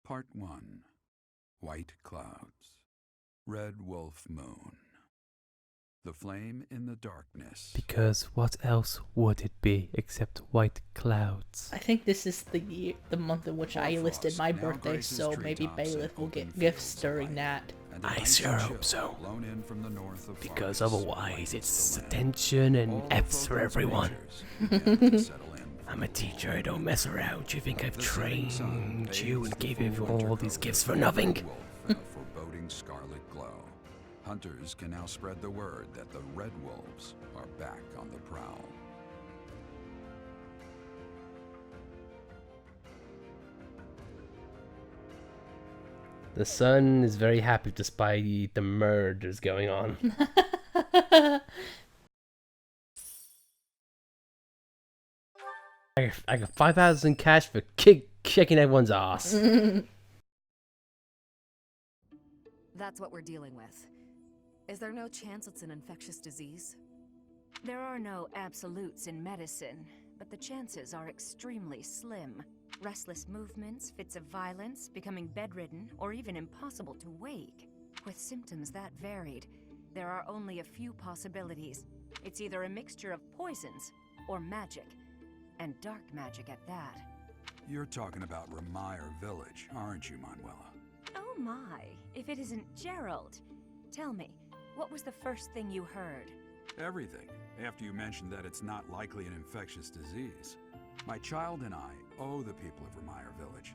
Part 1. White Clouds. Red Wolf Moon. The Flame in the Darkness. Because what else would it be except white clouds? I think this is the month in which I listed my birthday, so maybe Bailiff will get gifts during that. I sure hope so. Because otherwise it's attention and F's for everyone. I'm a teacher, I don't mess around. Do you think I've trained you and gave you all these gifts for nothing? Foreboding scarlet glow. Hunters can now spread the word that the red wolves are back on the prowl. The sun is very happy despite the murders going on. I got 5,000 cash for kicking everyone's ass. That's what we're dealing with. Is there no chance it's an infectious disease? There are no absolutes in medicine, but the chances are extremely slim. Restless movements, fits of violence, becoming bedridden, or even impossible to wake. With symptoms that varied, there are only a few possibilities. It's either a mixture of poisons or magic, and dark magic at that. You're talking about Remire Village, aren't you, Manuela? Oh my, if it isn't Gerald. Tell me, what was the first thing you heard? Everything, after you mentioned that it's not likely an infectious disease. My child and I owe the people of Remire Village.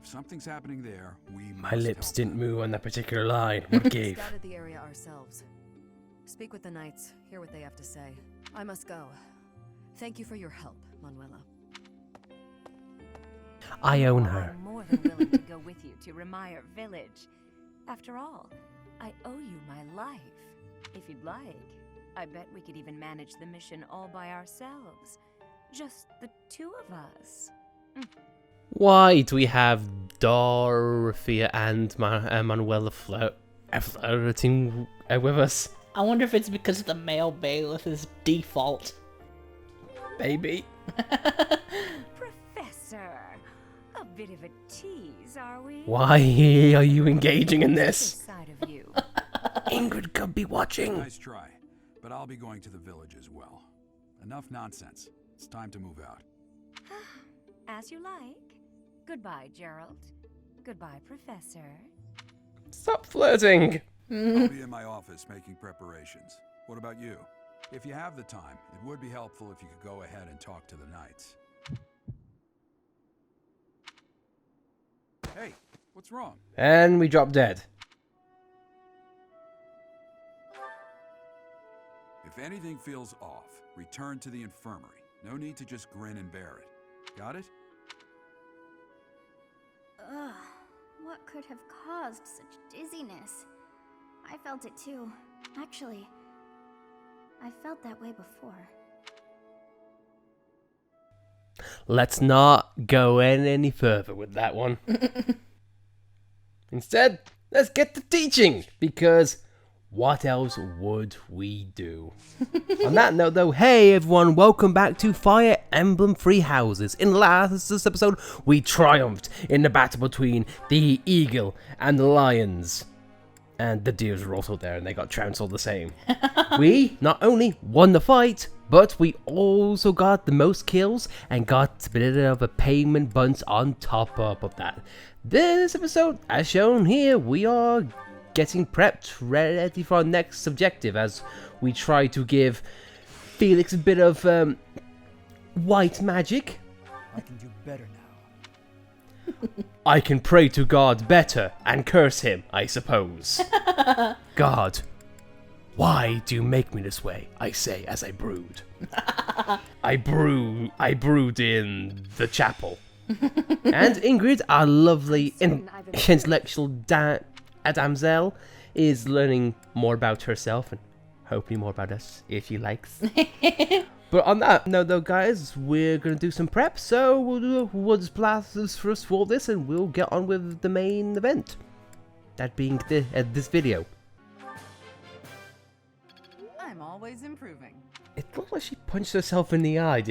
If something's happening there, we must My lips help didn't them. move on that particular line. What gave? Scouted the area ourselves. Speak with the knights, hear what they have to say. I must go. Thank you for your help, Manuela. I own her. I'm more than willing to go with you to Remire Village. After all, I owe you my life. If you'd like, I bet we could even manage the mission all by ourselves. Just the two of us. Why do we have Dorothea and Manuela floating with us? I wonder if it's because the male bailiff is default. Baby. Professor, a bit of a tease, are we? Why are you engaging in this? Inside of you. Ingrid could be watching. Nice try, but I'll be going to the village as well. Enough nonsense. It's time to move out. As you like. Goodbye, Gerald. Goodbye, Professor. Stop flirting. I'll be in my office making preparations. What about you? If you have the time, it would be helpful if you could go ahead and talk to the knights. Hey, what's wrong? And we drop dead. If anything feels off, return to the infirmary. No need to just grin and bear it. Got it? Ugh, what could have caused such dizziness? I felt it too. Actually, I felt that way before. Let's not go any further with that one. Instead, let's get to teaching, because what else would we do? On that note though, hey everyone, welcome back to Fire Emblem Three Houses. In last episode, we triumphed in the battle between the eagle and the lions. And the deers were also there and they got trounced all the same. We not only won the fight, but we also got the most kills and got a bit of a payment bunch on top of that. This episode, as shown here, we are getting prepped, ready for our next objective as we try to give Felix a bit of white magic. I can do better now. I can pray to God better and curse him, I suppose. God, why do you make me this way? I say as I brood. I brood in the chapel. And Ingrid, our lovely intellectual damsel, is learning more about herself and hopefully more about us if she likes. But on that note though guys, we're going to do some prep, so we'll do a woods blasters first for this and we'll get on with the main event. That being this video. I'm always improving. It looked like she punched herself in the eye,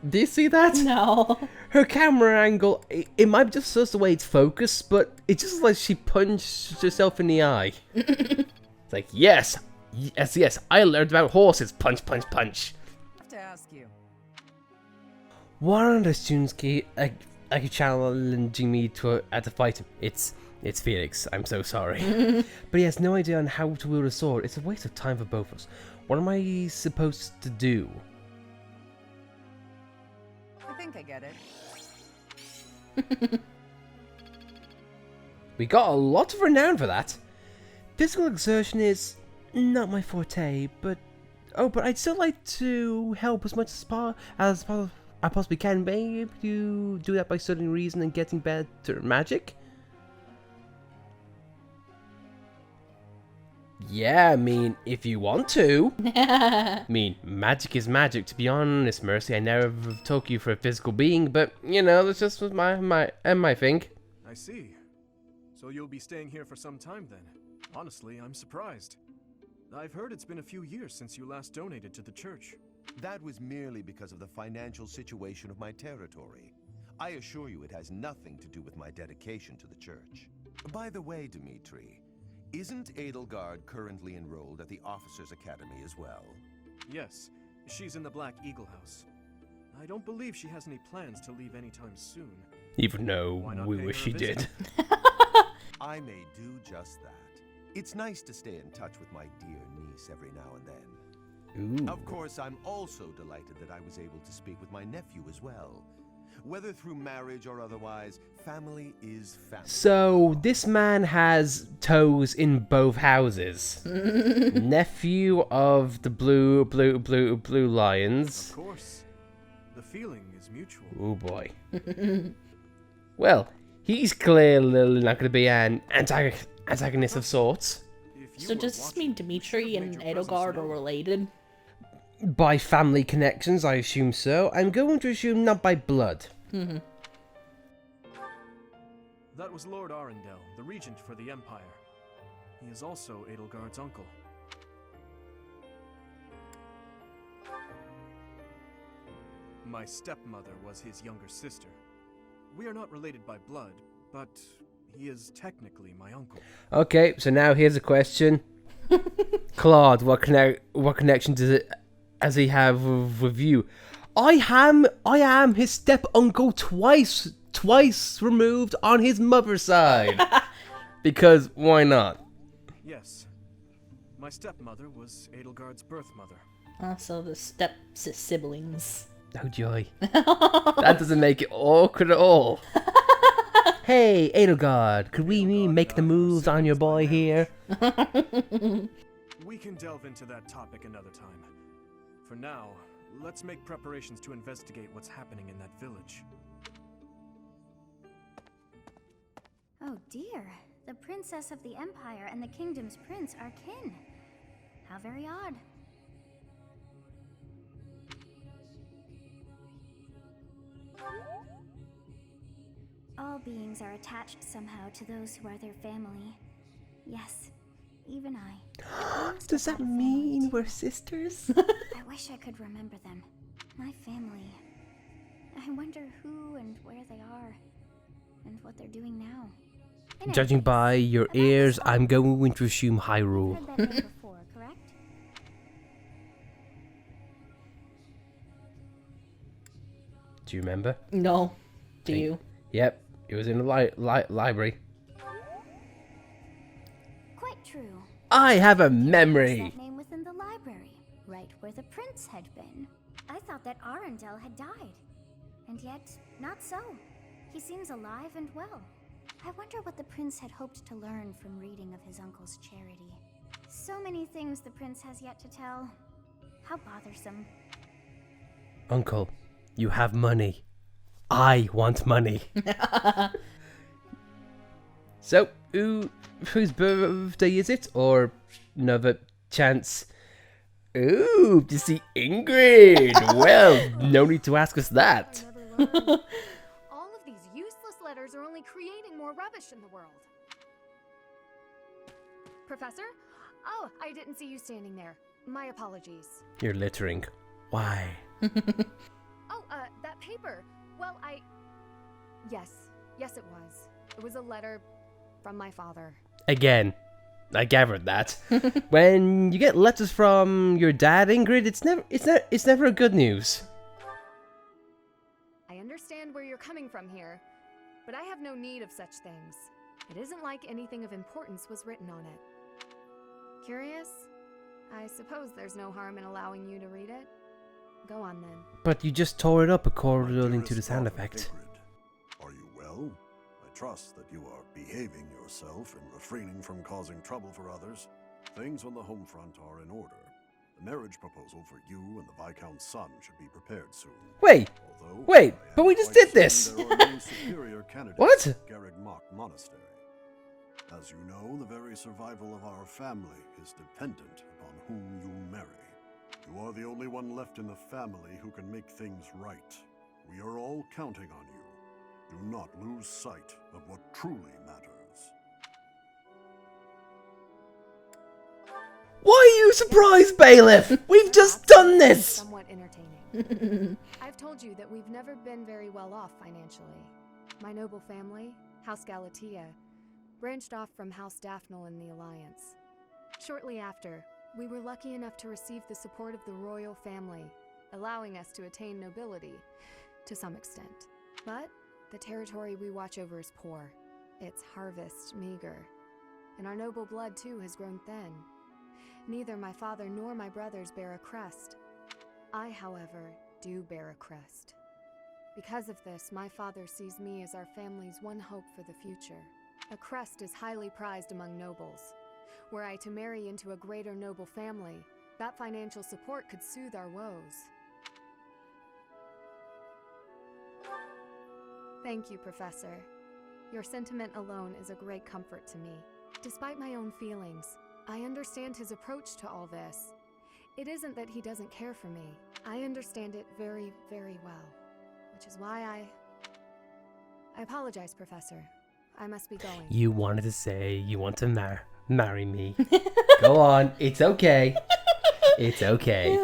Do you see that? No. Her camera angle, it might be just the way it's focused, but it's just like she punched herself in the eye. It's like, yes, I learned about horses. Punch, punch, punch. I have to ask you. One of the students keep challenging me to fight him. It's Felix. I'm so sorry. But he has no idea on how to wield a sword. It's a waste of time for both of us. What am I supposed to do? I think I get it. We got a lot of renown for that. Physical exertion is not my forte, but I'd still like to help as much as I possibly can. Maybe you do that by studying reason and getting better magic. Yeah, I mean, if you want to. I mean, magic is magic. To be honest, Mercy, I never took you for a physical being, but you know, that's just my thing. I see. So you'll be staying here for some time then. Honestly, I'm surprised. I've heard it's been a few years since you last donated to the church. That was merely because of the financial situation of my territory. I assure you it has nothing to do with my dedication to the church. By the way, Dimitri, isn't Edelgard currently enrolled at the Officers' Academy as well? Yes, she's in the Black Eagle House. I don't believe she has any plans to leave anytime soon. Even though Why not we pay wish her she a visit? did. I may do just that. It's nice to stay in touch with my dear niece every now and then. Ooh. Of course, I'm also delighted that I was able to speak with my nephew as well. Whether through marriage or otherwise, family is family. So this man has toes in both houses. Nephew of the blue lions. Of course. The feeling is mutual. Oh boy. Well, he's clearly not going to be an antagonist of sorts. If you So were does this watching, mean you Dimitri should have and made your presence Edelgard are known. related? By family connections, I assume so. I'm going to assume not by blood. That was Lord Arundel, the regent for the Empire. He is also Edelgard's uncle. My stepmother was his younger sister. We are not related by blood, but he is technically my uncle. Okay, so now here's a question. Claude, what connection does he have with you? I am his step uncle twice removed on his mother's side. Because why not? Yes. My stepmother was Edelgard's birth mother. Also, the step siblings. Oh joy. That doesn't make it awkward at all. Hey, Edelgard, could we make the moves on your boy here? We can delve into that topic another time. For now, let's make preparations to investigate what's happening in that village. Oh dear, the princess of the Empire and the kingdom's prince are kin. How very odd. All beings are attached somehow to those who are their family. Yes, even I. I must Does have that had a family mean too. we're sisters? I wish I could remember them. My family. I wonder who and where they are, and what they're doing now. In any Judging case, by your about this ears, all, I'm going to assume you've Hyrule. heard that name before, correct? Do you remember? No. Do Hey. you? Yep, it was in the library. Quite true. I have a What's memory. that name within the library, right where the prince had been. I thought that Arundel had died, and yet not so. He seems alive and well. I wonder what the prince had hoped to learn from reading of his uncle's charity. So many things the prince has yet to tell. How bothersome. Uncle, you have money. I want money. So, whose birthday is it? Or another chance? Ooh, to see Ingrid. Well, no need to ask us that. All of these useless letters are only creating more rubbish in the world. Professor? Oh, I didn't see you standing there. My apologies. You're littering. Why? Oh, that paper? Well, Yes, it was. It was a letter from my father. Again, I gathered that. When you get letters from your dad, Ingrid, it's never a good news. I understand where you're coming from here, but I have no need of such things. It isn't like anything of importance was written on it. Curious? I suppose there's no harm in allowing you to read it. Go on then. But you just tore it up according to the Dearest sound daughter, effect. Ingrid, are you well? I trust that you are behaving yourself and refraining from causing trouble for others. Things on the home front are in order. The marriage proposal for you and the Viscount's son should be prepared soon. Wait, Although, wait, I but am we just quite did this. certain there are no superior candidates What? at Garreg Mach Monastery. As you know, the very survival of our family is dependent upon whom you marry. You are the only one left in the family who can make things right. We are all counting on you. Do not lose sight of what truly matters. Why are you surprised, Bailiff? We've just done this! Somewhat entertaining. I've told you that we've never been very well off financially. My noble family, House Galatea, branched off from House Daphne in the Alliance. Shortly after, we were lucky enough to receive the support of the royal family, allowing us to attain nobility, to some extent. But the territory we watch over is poor, its harvest meager, and our noble blood too has grown thin. Neither my father nor my brothers bear a crest. I, however, do bear a crest. Because of this, my father sees me as our family's one hope for the future. A crest is highly prized among nobles. Were I to marry into a greater noble family, that financial support could soothe our woes. Thank you, Professor. Your sentiment alone is a great comfort to me. Despite my own feelings, I understand his approach to all this. It isn't that he doesn't care for me. I understand it very, very well. Which is why I apologize, Professor. I must be going. You wanted to say you want to marry me. Go on, it's okay. It's okay.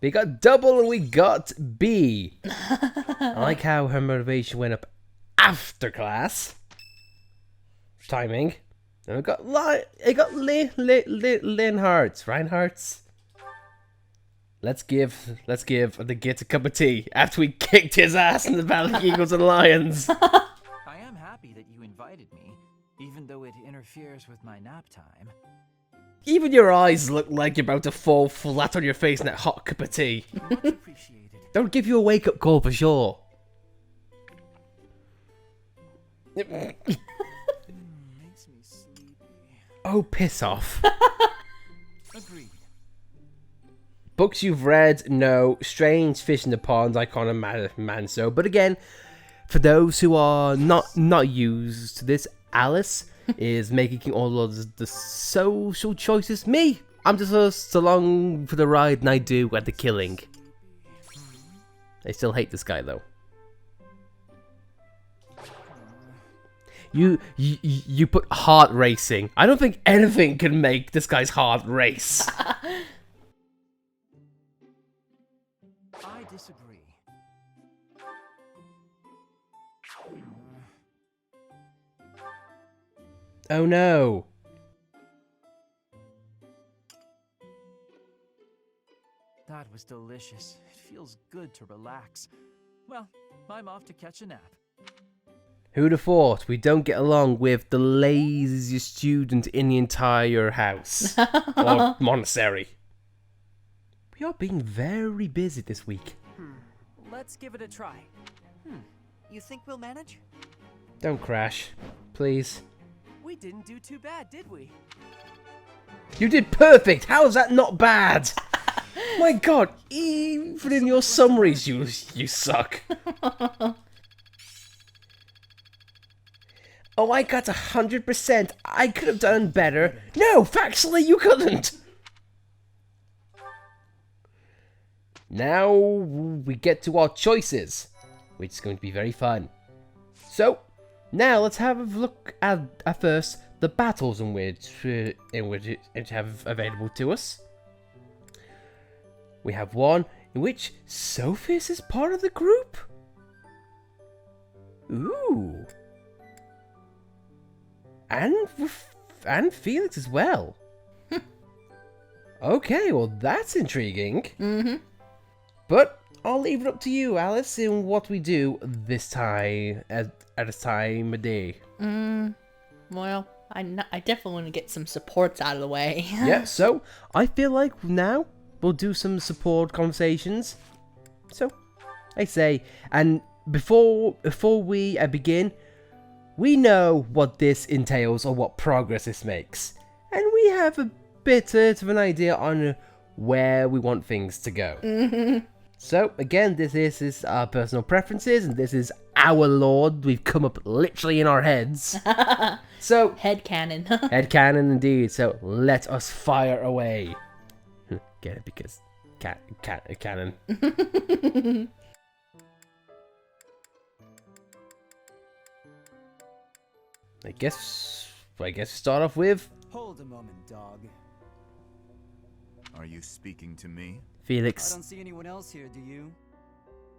We got double and we got B. I like how her motivation went up after class. Timing. And we got Reinhardt's. Let's give the Git a cup of tea after we kicked his ass in the Battle of Eagles and Lions. I am happy that you invited me, even though it interferes with my nap time. Even your eyes look like you're about to fall flat on your face in that hot cup of tea. Much appreciated. Don't give you a wake-up call for sure. Makes me sleepy. Oh, piss off. Agreed. Books you've read, no. Strange Fish in the Pond, Icon Manso. But again, for those who are not used to this, Alice is making all of the social choices. Me, I'm just along for the ride, and I do at the killing. I still hate this guy though. You put heart racing. I don't think anything can make this guy's heart race. I disagree. Oh no. That was delicious. It feels good to relax. Well, I'm off to catch a nap. Who'd have thought we don't get along with the laziest student in the entire house or monastery? We are being very busy this week. Let's give it a try. You think we'll manage? Don't crash, please. We didn't do too bad, did we? You did perfect. How is that not bad? My God, even in your summaries, you suck. Oh, I got 100%. I could have done better. No, factually, you couldn't. Now we get to our choices, which is going to be very fun. So, now let's have a look at first the battles in which it have available to us. We have one in which Sophis is part of the group? Ooh. And Felix as well. Okay, well that's intriguing. Mm-hmm. But I'll leave it up to you, Alice, in what we do this time at this time of day. Well, I definitely want to get some supports out of the way. Yeah, so I feel like now we'll do some support conversations. So, I say, and before we begin, we know what this entails or what progress this makes, and we have a bit of an idea on where we want things to go. So again, this is our personal preferences, and this is our lord. We've come up literally in our heads. So Headcanon. Headcanon indeed. So let us fire away. Get it? Because canon. I guess start off with Hold a moment, dog. Are you speaking to me? Felix. I don't see anyone else here, do you?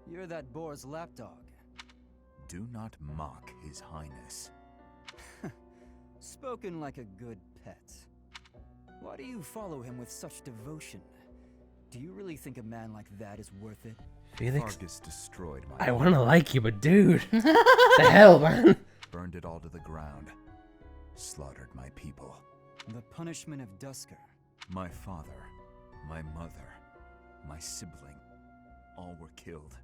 You're that boar's lapdog. Do not mock His Highness. Spoken like a good pet. Why do you follow him with such devotion? Do you really think a man like that is worth it? Felix, Fargus destroyed my I want to like you, but dude, the hell, man. Burned it all to the ground. Slaughtered my people. The punishment of Dusker. My father, my mother, my sibling, all were killed.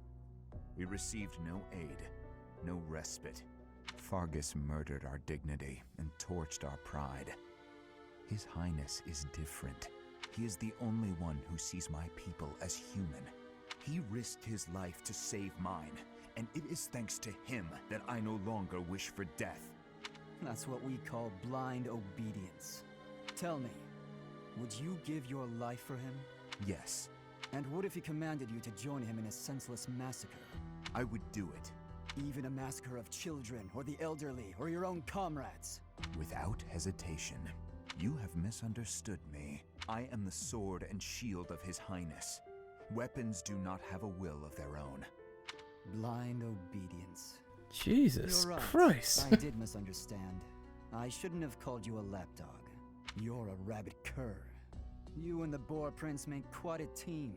We received no aid, no respite. Fargus murdered our dignity and torched our pride. His Highness is different. He is the only one who sees my people as human. He risked his life to save mine, and it is thanks to him that I no longer wish for death. That's what we call blind obedience. Tell me, would you give your life for him? Yes, And what if he commanded you to join him in a senseless massacre? I would do it. Even a massacre of children, or the elderly, or your own comrades? Without hesitation. You have misunderstood me. I am the sword and shield of His Highness. Weapons do not have a will of their own. Blind obedience. Jesus You're right. Christ. I did misunderstand. I shouldn't have called you a lapdog. You're a rabid cur. You and the Boar Prince make quite a team.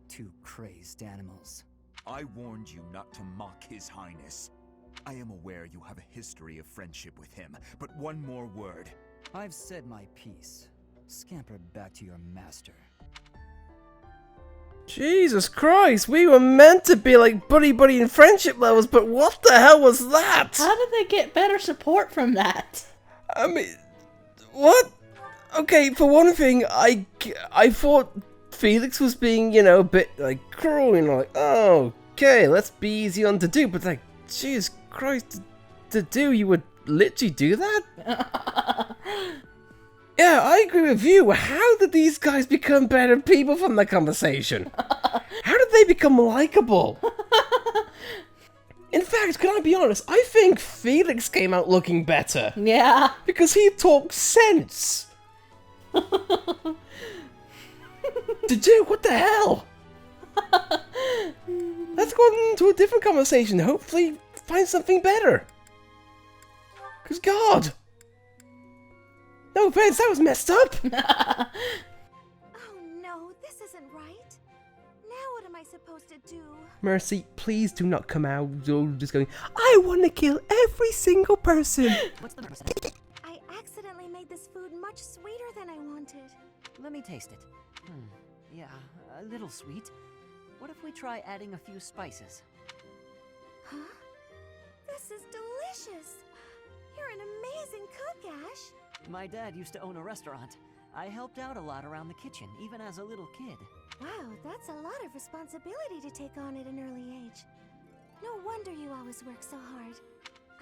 Two crazed animals. I warned you not to mock His Highness. I am aware you have a history of friendship with him, but one more word. I've said my piece. Scamper back to your master. Jesus Christ, we were meant to be like buddy and friendship levels, but what the hell was that? How did they get better support from that? I mean, what? Okay, for one thing, I thought Felix was being, you know, a bit like cruel, you know, like, oh, okay, let's be easy on Dedue, but like, Jesus Christ, Dedue, you would literally do that? Yeah, I agree with you. How did these guys become better people from the conversation? How did they become likable? In fact, can I be honest? I think Felix came out looking better. Yeah. Because he talked sense. Dedue, what the hell? Let's go into a different conversation. Hopefully find something better. Because God. No offense, that was messed up. Oh no, this isn't right. Now what am I supposed to do? Mercy, please do not come out just going, I want to kill every single person. What's the number? I accidentally made this food much sweeter than I wanted. Let me taste it. Yeah, a little sweet. What if we try adding a few spices? Huh? This is delicious. You're an amazing cook, Ash. My dad used to own a restaurant. I helped out a lot around the kitchen, even as a little kid. Wow, that's a lot of responsibility to take on at an early age. No wonder you always work so hard.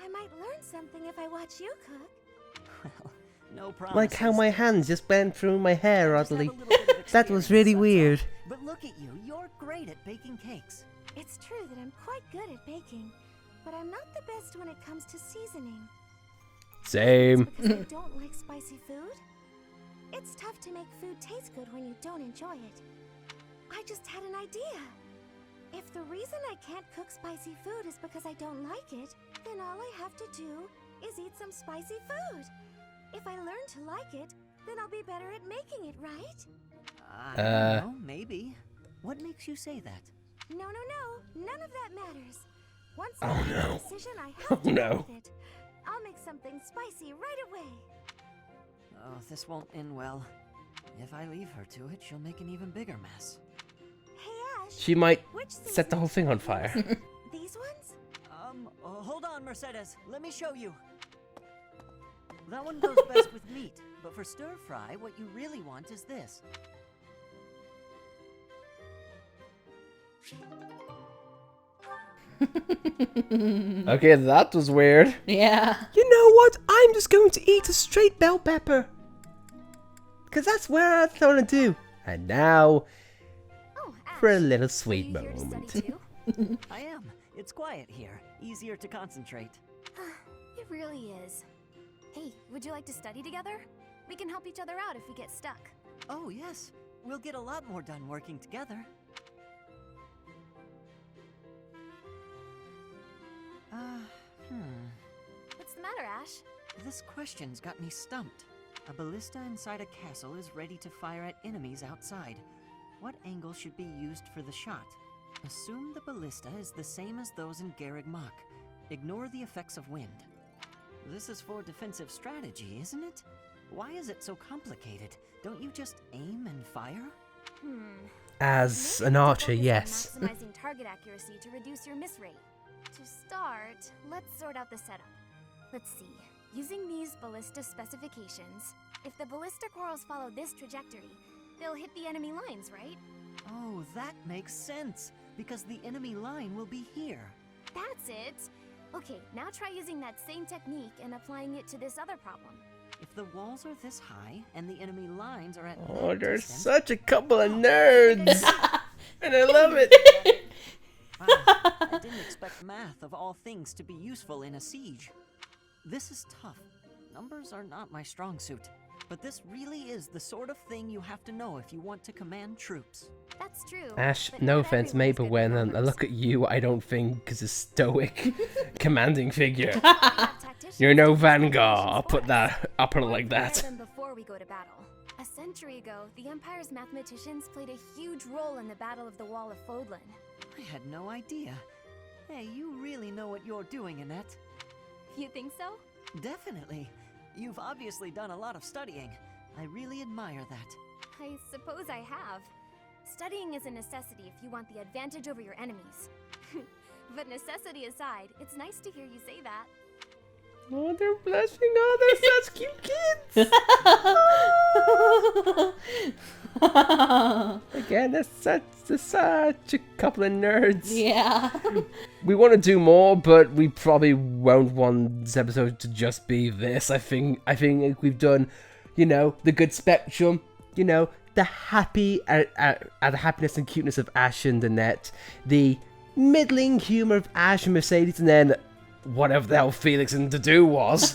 I might learn something if I watch you cook. Well, no problem. Like how my hands just went through my hair oddly. That That was really weird. But look at you, you're great at baking cakes. It's true that I'm quite good at baking, but I'm not the best when it comes to seasoning. Same. Because I don't like spicy food. It's tough to make food taste good when you don't enjoy it. I just had an idea. If the reason I can't cook spicy food is because I don't like it, then all I have to do is eat some spicy food. If I learn to like it, then I'll be better at making it, right? I don't know, maybe. What makes you say that? No, none of that matters. Once Oh, I make no. a decision, I have to no. go with it. I'll make something spicy right away. Oh, this won't end well. If I leave her to it, she'll make an even bigger mess. Hey, Ash. She might which set the whole thing on fire. These ones? Hold on, Mercedes. Let me show you. That one goes best with meat, but for stir fry, what you really want is this. Okay, that was weird. Yeah. You know what? I'm just going to eat a straight bell pepper. Because that's what I want to do. And now, Oh, Ash. for a little Are sweet you here to moment. study too? I am. It's quiet here. Easier to concentrate. It really is. Hey, would you like to study together? We can help each other out if we get stuck. Oh, yes. We'll get a lot more done working together. What's the matter, Ash? This question's got me stumped. A ballista inside a castle is ready to fire at enemies outside. What angle should be used for the shot? Assume the ballista is the same as those in Garreg Mach. Ignore the effects of wind. This is for defensive strategy, isn't it? Why is it so complicated? Don't you just aim and fire? As Maybe an you archer, focus on yes. Maximizing target accuracy to reduce your miss rate. To start, let's sort out the setup. Let's see. Using these ballista specifications, if the ballista corals follow this trajectory, they'll hit the enemy lines, right? Oh, that makes sense, because the enemy line will be here. That's it! Okay, now try using that same technique and applying it to this other problem. If the walls are this high and the enemy lines are at Oh, that there's distance- such a couple of nerds. And I love it. Wow, I didn't expect math of all things to be useful in a siege. This is tough. Numbers are not my strong suit. But this really is the sort of thing you have to know if you want to command troops. That's true. Ash, but no not offense, mate, but everyone's good when with I look at you, I don't think is a stoic, commanding figure. Tacticians You're no use Vanguard. I'll calculations put that. I'll put it like Prepare that. them before we go to battle. A century ago, the Empire's mathematicians played a huge role in the Battle of the Wall of Fodlan. I had no idea. Hey, you really know what you're doing, Annette. You think so? Definitely. You've obviously done a lot of studying. I really admire that. I suppose I have. Studying is a necessity if you want the advantage over your enemies. But necessity aside, it's nice to hear you say that. Oh, they're blushing. Oh, they're such cute kids. Again, they're such a couple of nerds. Yeah. We want to do more, but we probably won't want this episode to just be this. I think we've done, the good spectrum, the happy, the happiness and cuteness of Ash and Annette, the middling humor of Ash and Mercedes, and then whatever the hell Felix and Dadu was.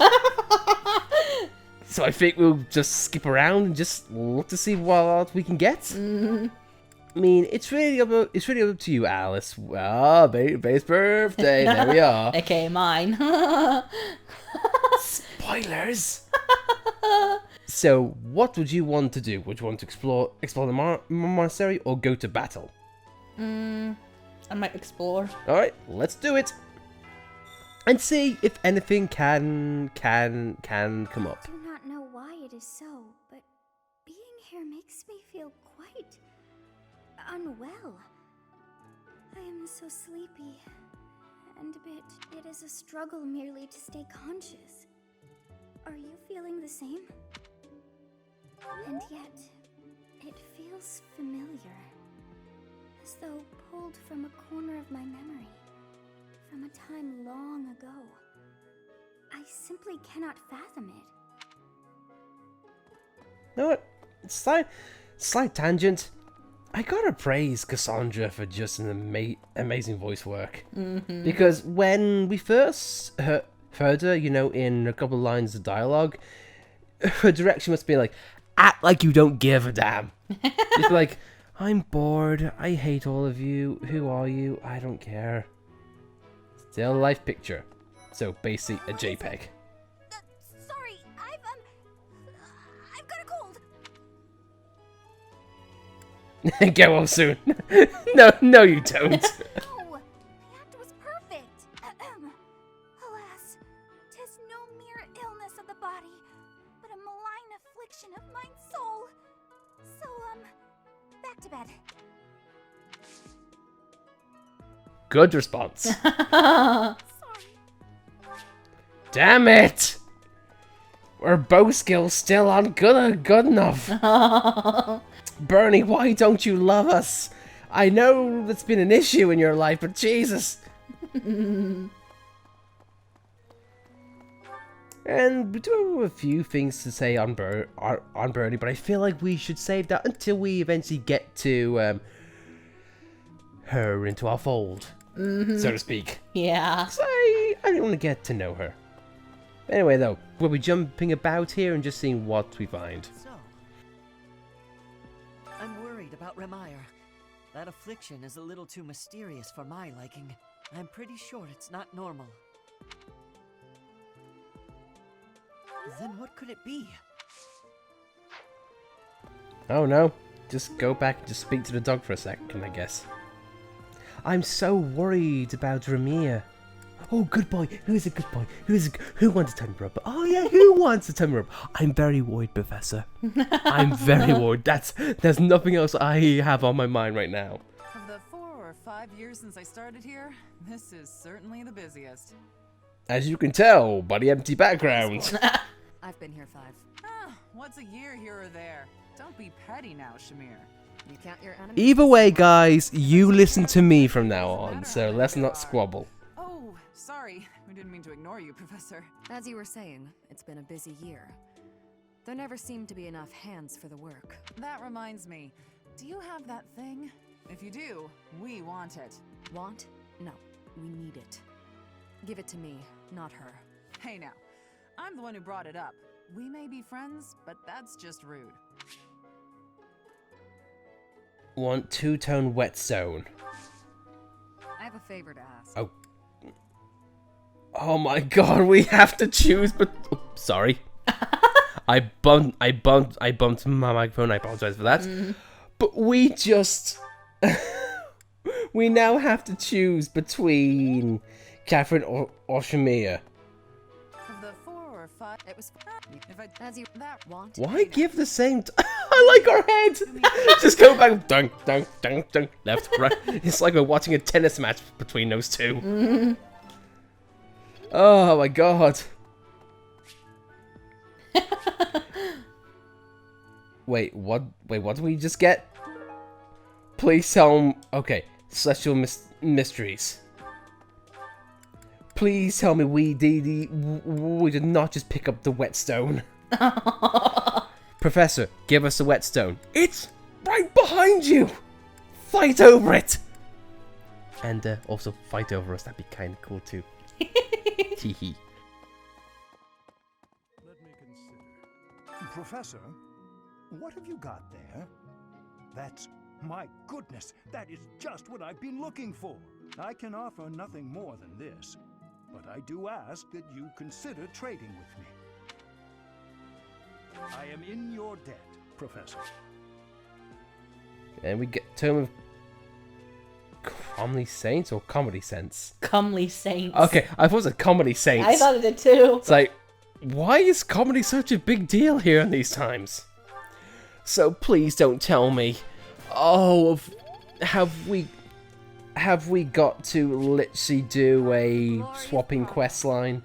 So I think we'll just skip around and just look to see what else we can get. Mm-hmm. I mean, it's really up to you, Alice. Well, baby's birthday. There we are. Okay, mine. Spoilers. So, what would you want to do? Would you want to explore the monastery or go to battle? I might explore. All right, let's do it. And see if anything can come up. I do not know why it is so, but being here makes me feel quite unwell. I am so sleepy, and it is a struggle merely to stay conscious. Are you feeling the same? And yet, it feels familiar, as though pulled from a corner of my memory, from a time long ago. I simply cannot fathom it. You know what? Slight tangent. I gotta praise Cassandra for just an amazing voice work. Mm-hmm. Because when we first heard her, in a couple of lines of dialogue, her direction must be like, act like you don't give a damn. Just like, I'm bored. I hate all of you. Who are you? I don't care. Still life picture. So basically a JPEG. Sorry, I've got a cold. Get well soon. No, you don't. No, the act was perfect. Alas, 'tis no mere illness of the body, but a malign affliction of mine soul. So, back to bed. Good response. Sorry. Damn it! Our bow skills still aren't good enough. Bernie, why don't you love us? I know that's been an issue in your life, but Jesus. And we do have a few things to say on Bernie, but I feel like we should save that until we eventually get to her into our fold, so to speak. Yeah. So I want to get to know her. Anyway, though, we'll be jumping about here and just seeing what we find. So, I'm worried about Remire. That affliction is a little too mysterious for my liking. I'm pretty sure it's not normal. Then what could it be? Oh no, just go back and just speak to the dog for a second, I guess. I'm so worried about Ramir. Oh, good boy. Who's a good boy? Who wants to turn me up? Oh yeah, who wants to turn me up? I'm very worried, Professor. I'm very worried. There's nothing else I have on my mind right now. Of the 4 or 5 years since I started here, this is certainly the busiest. As you can tell by the empty background. I've been here 5. What's a year here or there? Don't be petty now, Shamir. You count your enemies? Either way, guys, you listen to me from now on, so let's not squabble. Oh, sorry. We didn't mean to ignore you, Professor. As you were saying, it's been a busy year. There never seemed to be enough hands for the work. That reminds me. Do you have that thing? If you do, we want it. Want? No, we need it. Give it to me, not her. Hey now, I'm the one who brought it up. We may be friends, but that's just rude. Want two-tone whetstone. I have a favor to ask. Oh. Oh my god, we have to choose, but sorry. I bumped my microphone, I apologize for that. But we just we now have to choose between Catherine or Shamir. Of the 4 or 5, it was if I As you that want. Why give the same I like our head. Just go back dunk, dunk, dunk, dunk, left, right. It's like we're watching a tennis match between those two. Oh my god. Wait, what did we just get? Please tell me. Okay, celestial mysteries. Please tell me we did not just pick up the whetstone. Professor, give us the whetstone. It's right behind you. Fight over it. And also fight over us. That'd be kind of cool too. Teehee. Let me consider. Professor, what have you got there? That's... my goodness, that is just what I've been looking for. I can offer nothing more than this, but I do ask that you consider trading with me. I am in your debt, Professor. And we get Tome of Comely Saints or Comedy Sense? Comely Saints. Okay, I thought it was Comedy Saints. I thought it did too. It's like, why is comedy such a big deal here in these times? So please don't tell me. Oh, have we got to literally do a swapping quest line?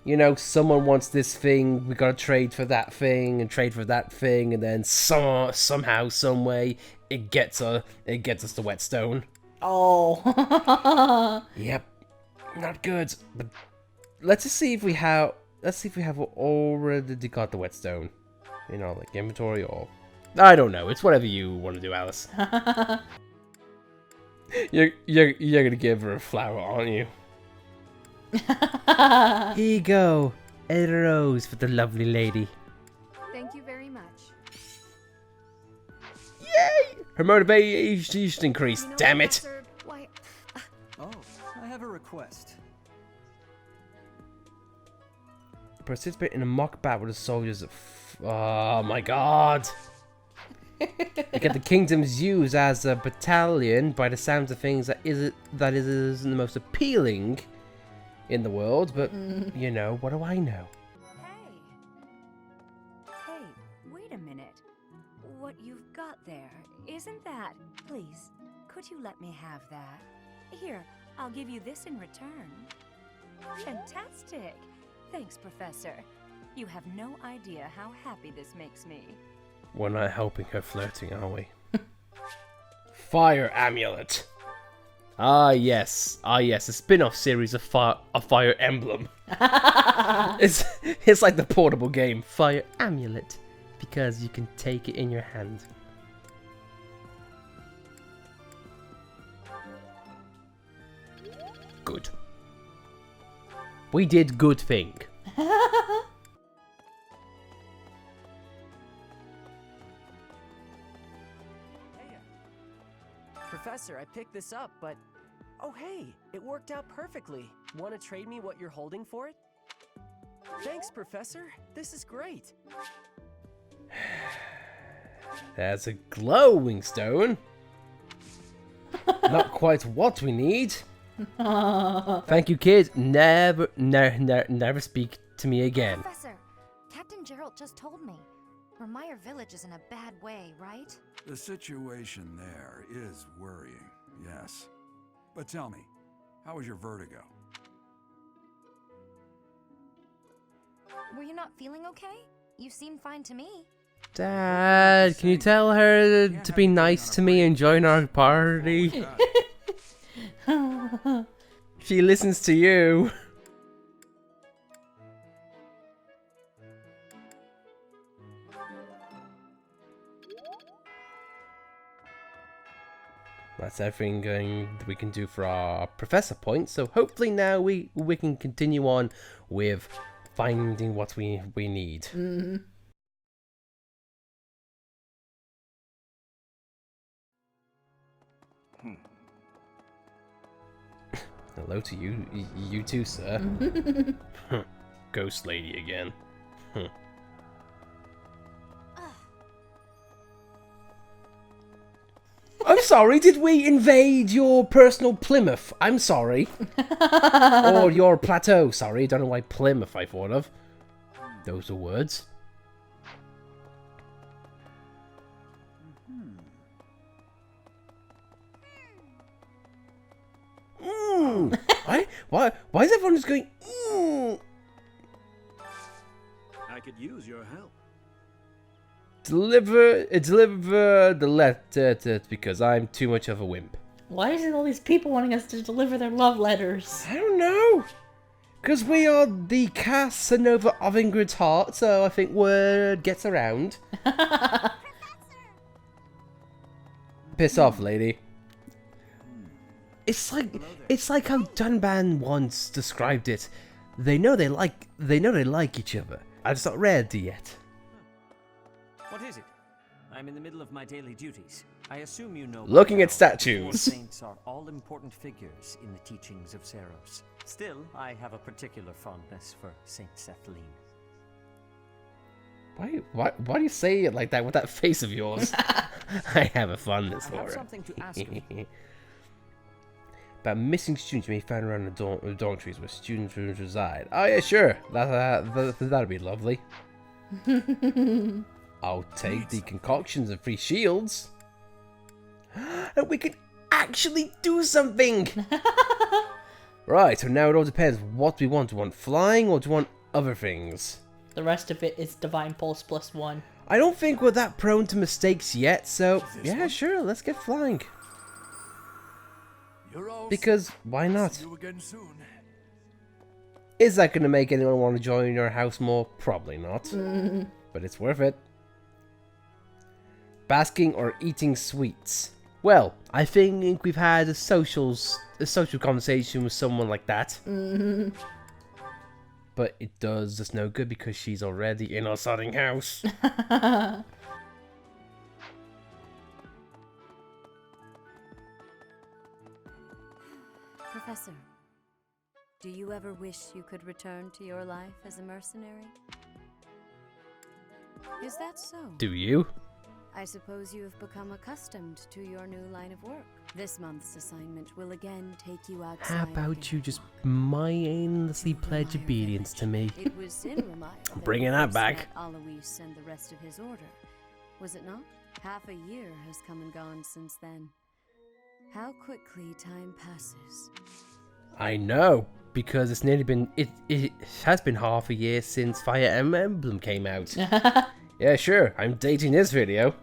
You know, someone wants this thing, we gotta trade for that thing, and trade for that thing, and then somehow, some way, it gets us the whetstone. Oh. Yep, not good. But let's just see if we have. Let's see if we have already got the whetstone. You know, like inventory or I don't know. It's whatever you want to do, Alice. You're gonna give her a flower, aren't you? Here you go, a rose for the lovely lady. Thank you very much. Her motivation increased. You know, Damn it! Professor, why... Oh, I have a request. Participate in a mock battle with the soldiers. Oh my god! You get the kingdoms used as a battalion. By the sounds of things, that isn't the most appealing in the world. But you know, what do I know? Hey, wait a minute. What you've got there, isn't that... Please, could you let me have that? Here, I'll give you this in return. Fantastic! Thanks, Professor. You have no idea how happy this makes me. We're not helping her flirting, are we? Fire Amulet. Ah yes, a spin-off series of Fire Emblem. It's like the portable game Fire Amulet, because you can take it in your hand. Good. We did good thing. Professor, I picked this up, but... Oh hey, it worked out perfectly. Want to trade me what you're holding for it? Thanks, Professor. This is great. That's a glowing stone. Not quite what we need. Thank you, kid. Never speak to me again. Professor, Captain Gerald just told me. Vermeer Village is in a bad way, right? The situation there is worrying, yes. But tell me, how was your vertigo? Were you not feeling okay? You seemed fine to me. Dad, can you tell her to be nice to me and join our party? She listens to you. That's everything we can do for our professor points. So hopefully now we can continue on with finding what we need. Hello to you too, sir. Ghost lady again. I'm sorry, did we invade your personal Plymouth? I'm sorry. Or your plateau, sorry. Don't know why Plymouth I thought of. Those are words. Why is everyone just going? I could use your help. Deliver the letter because I'm too much of a wimp. Why is it all these people wanting us to deliver their love letters? I don't know. Because we are the Casanova of Ingrid's heart, so I think word gets around. Piss off, lady. It's like how Dunban once described it. They know they like each other. I've just not read it yet. What is it? I'm in the middle of my daily duties. I assume you know. Looking at statues. Saints are all important figures in the teachings of Seros. Still, I have a particular fondness for Saint Sethlene. Why do you say it like that with that face of yours? I have a fondness for her. Something to ask you. About missing students you may find around the dormitories where students reside. Oh yeah, sure. That'd be lovely. I'll take the concoctions and free shields. And we can actually do something! Right, so now it all depends what we want. Do we want flying or do we want other things? The rest of it is Divine Pulse +1. I don't think we're that prone to mistakes yet, so yeah, sure, let's get flying. Because why not? Is that going to make anyone want to join your house more? Probably not. But it's worth it. Basking or eating sweets? Well, I think we've had a social conversation with someone like that. But it does us no good because she's already in our sodding house. Professor, do you ever wish you could return to your life as a mercenary? Is that so? Do you? I suppose you have become accustomed to your new line of work. This month's assignment will again take you outside. How about you just mindlessly pledge obedience to me? It was in Ramaya I'm bringing that back. met Alois and the rest of his order, was it not? Half a year has come and gone since then. How quickly time passes. I know, because it's nearly been it has been half a year since Fire Emblem came out. Yeah, sure, I'm dating this video.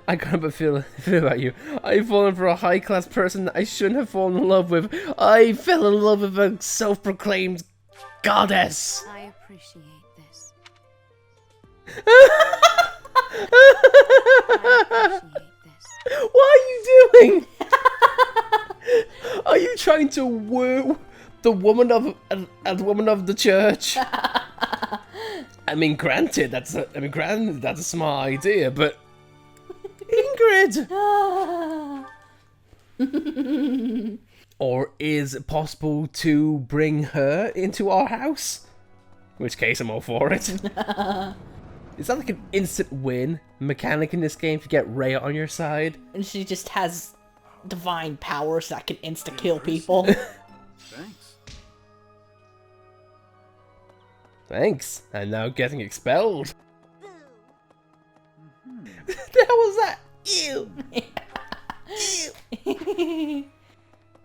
I can't but feel about you. I've fallen for a high-class person that I shouldn't have fallen in love with. I fell in love with a self-proclaimed goddess. I appreciate this. What are you doing? Are you trying to woo the woman of the church? I mean, granted, that's a smart idea, but Ingrid. Or is it possible to bring her into our house? In which case, I'm all for it. Is that like an instant win mechanic in this game if you get Rhea on your side? And she just has divine powers that can insta-kill people. Thanks. Thanks. And now getting expelled. The hell was that? Ew. Ew.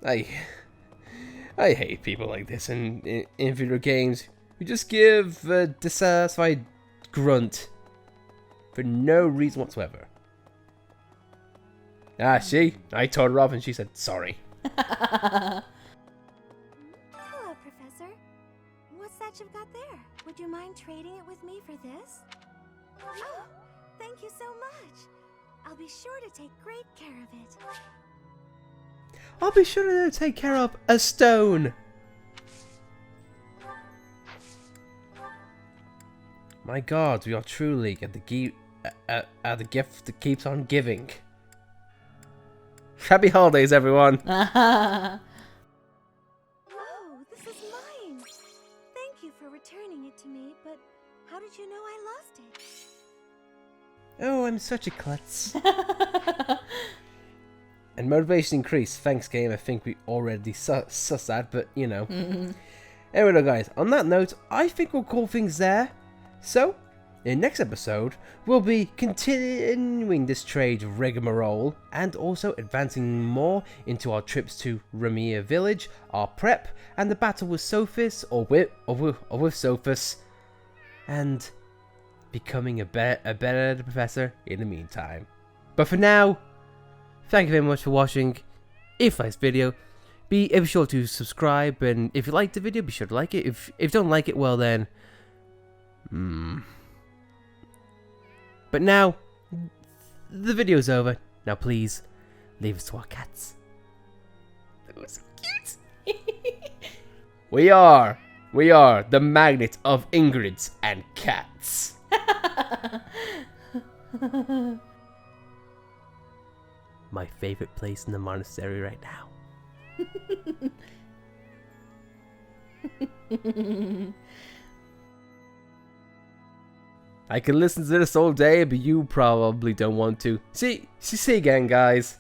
I hate people like this in video games who just give a dissatisfied grunt for no reason whatsoever. Ah, see? I told her off and she said sorry. Hello, Professor. What's that you've got there? Would you mind trading it with me for this? Oh, thank you so much. I'll be sure to take great care of it. I'll be sure to take care of a stone. My God, we are truly at the gift that keeps on giving. Happy holidays, everyone. Oh, this is mine. Thank you for returning it to me, but how did you know I lost it? Oh, I'm such a klutz. And motivation increased. Thanks, game. I think we already sussed that, but you know. Anyway, though, guys, on that note, I think we'll call things there. So, in the next episode, we'll be continuing this trade rigmarole and also advancing more into our trips to Ramia Village, our prep, and the battle with Sophis, or with Sophis, and becoming a better professor in the meantime. But for now, thank you very much for watching. If you liked this video, be sure to subscribe, and if you liked the video, be sure to like it. If you don't like it, well then... But now, the video's over. Now please, leave us to our cats. That was so cute. We are the magnet of Ingrids and cats. My favorite place in the monastery right now. I can listen to this all day, but you probably don't want to. See again, guys.